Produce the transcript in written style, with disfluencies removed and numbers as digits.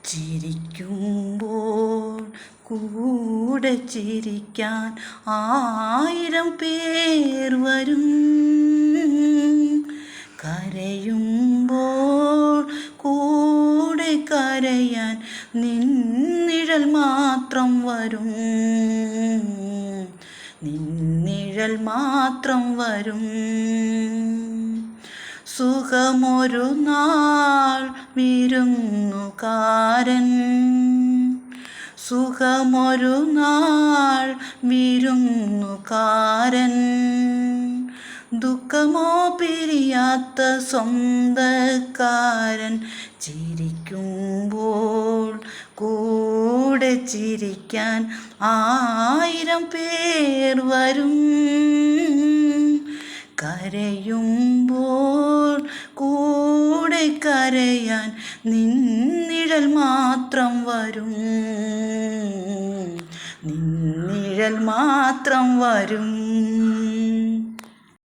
ചിരിക്കുമ്പോൾ കൂടെ ചിരിക്കാൻ 1000 പേർ വരും. കരയുമ്പോൾ കൂടെ കരയാൻ നിന്നിഴൽ മാത്രം വരും. നിന്നിഴൽ മാത്രം വരും. സുഖമൊരു നാൾ വിരുന്നുകാരൻ. സുഖമൊരു നാൾ വിരുന്നുകാരൻ. ദുഃഖമോ പിരിയാത്ത സ്വന്തക്കാരൻ. ചിരിക്കുമ്പോൾ കൂടെ ചിരിക്കാൻ 1000 പേർ വരും. കരയുമ്പോൾ കൂടെ കരയാൻ നിന്നിഴൽ മാത്രം വരും. നിന്നിഴൽ മാത്രം വരും.